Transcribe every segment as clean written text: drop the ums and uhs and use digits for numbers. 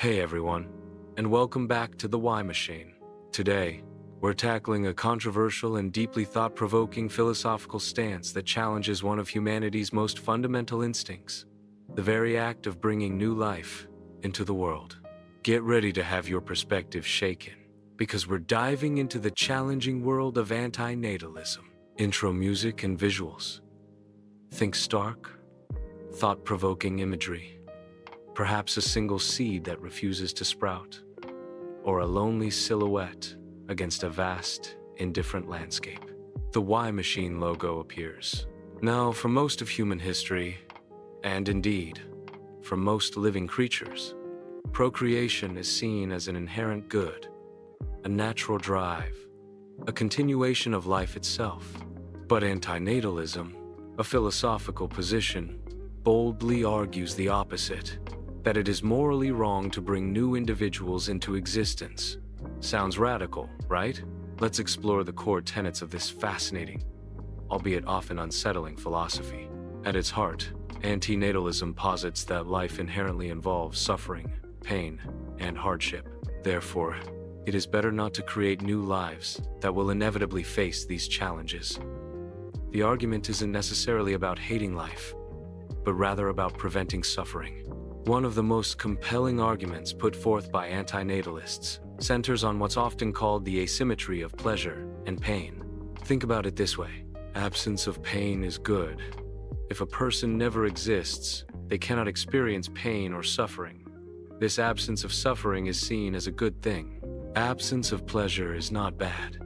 Hey everyone, and welcome back to The Why Machine. Today, we're tackling a controversial and deeply thought-provoking philosophical stance that challenges one of humanity's most fundamental instincts, the very act of bringing new life into the world. Get ready to have your perspective shaken, because we're diving into the challenging world of anti-natalism. Intro music and visuals. Think stark, thought-provoking imagery. Perhaps a single seed that refuses to sprout, or a lonely silhouette against a vast, indifferent landscape. The Why Machine logo appears. Now, for most of human history, and indeed, for most living creatures, procreation is seen as an inherent good, a natural drive, a continuation of life itself. But anti-natalism, a philosophical position, boldly argues the opposite, that it is morally wrong to bring new individuals into existence. Sounds radical, right? Let's explore the core tenets of this fascinating, albeit often unsettling philosophy. At its heart, anti-natalism posits that life inherently involves suffering, pain, and hardship. Therefore, it is better not to create new lives that will inevitably face these challenges. The argument isn't necessarily about hating life, but rather about preventing suffering. One of the most compelling arguments put forth by anti-natalists centers on what's often called the asymmetry of pleasure and pain. Think about it this way: absence of pain is good. If a person never exists, they cannot experience pain or suffering. This absence of suffering is seen as a good thing. Absence of pleasure is not bad.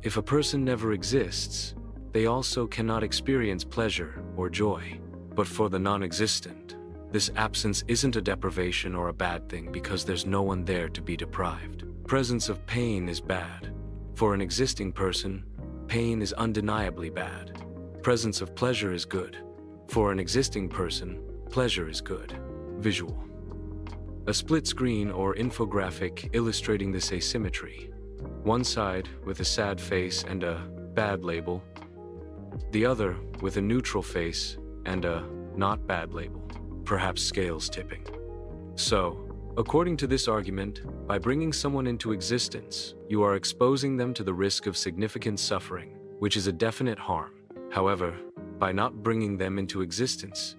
If a person never exists, they also cannot experience pleasure or joy. But for the non-existent, this absence isn't a deprivation or a bad thing because there's no one there to be deprived. Presence of pain is bad. For an existing person, pain is undeniably bad. Presence of pleasure is good. For an existing person, pleasure is good. Visual. A split screen or infographic illustrating this asymmetry. One side with a sad face and a bad label, the other with a neutral face and a not bad label. Perhaps scales tipping. So, according to this argument, by bringing someone into existence, you are exposing them to the risk of significant suffering, which is a definite harm. However, by not bringing them into existence,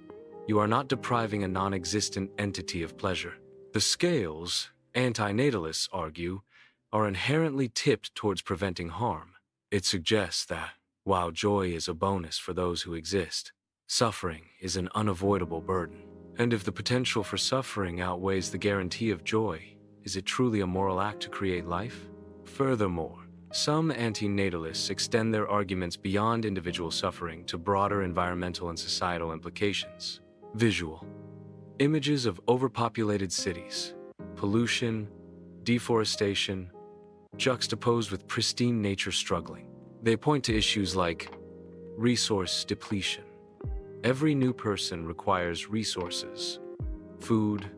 you are not depriving a non-existent entity of pleasure. The scales, anti-natalists argue, are inherently tipped towards preventing harm. It suggests that, while joy is a bonus for those who exist, suffering is an unavoidable burden. And if the potential for suffering outweighs the guarantee of joy, is it truly a moral act to create life? Furthermore, some anti-natalists extend their arguments beyond individual suffering to broader environmental and societal implications. Visual. Images of overpopulated cities, pollution, deforestation, juxtaposed with pristine nature struggling. They point to issues like resource depletion. Every new person requires resources: food,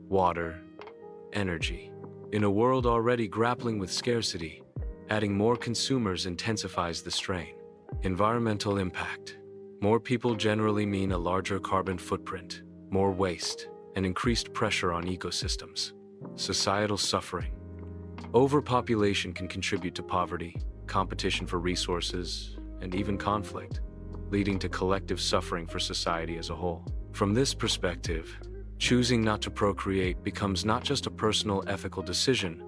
water, energy. In a world already grappling with scarcity, adding more consumers intensifies the strain. Environmental impact. More people generally mean a larger carbon footprint, more waste, and increased pressure on ecosystems. Societal suffering. Overpopulation can contribute to poverty, competition for resources, and even conflict, leading to collective suffering for society as a whole. From this perspective, choosing not to procreate becomes not just a personal ethical decision,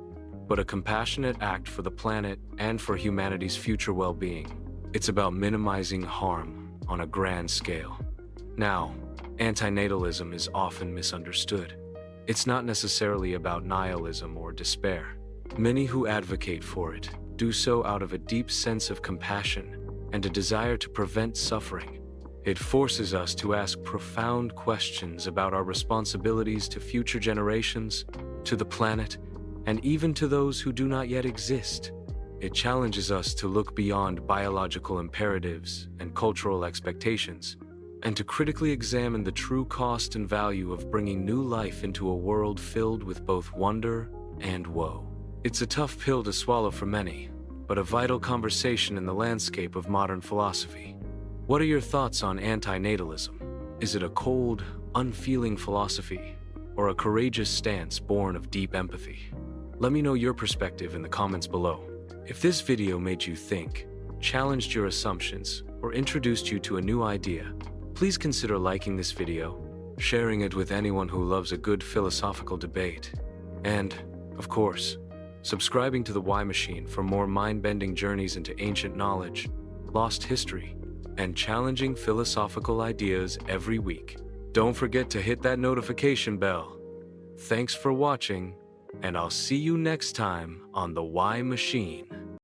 but a compassionate act for the planet and for humanity's future well-being. It's about minimizing harm on a grand scale. Now, anti-natalism is often misunderstood. It's not necessarily about nihilism or despair. Many who advocate for it do so out of a deep sense of compassion and a desire to prevent suffering. It forces us to ask profound questions about our responsibilities to future generations, to the planet, and even to those who do not yet exist. It challenges us to look beyond biological imperatives and cultural expectations, and to critically examine the true cost and value of bringing new life into a world filled with both wonder and woe. It's a tough pill to swallow for many, but a vital conversation in the landscape of modern philosophy. What are your thoughts on anti-natalism? Is it a cold, unfeeling philosophy, or a courageous stance born of deep empathy? Let me know your perspective in the comments below. If this video made you think, challenged your assumptions, or introduced you to a new idea, please consider liking this video, sharing it with anyone who loves a good philosophical debate, and, of course, subscribing to the Why Machine for more mind-bending journeys into ancient knowledge, lost history, and challenging philosophical ideas every week. Don't forget to hit that notification bell. Thanks for watching, and I'll see you next time on the Why Machine.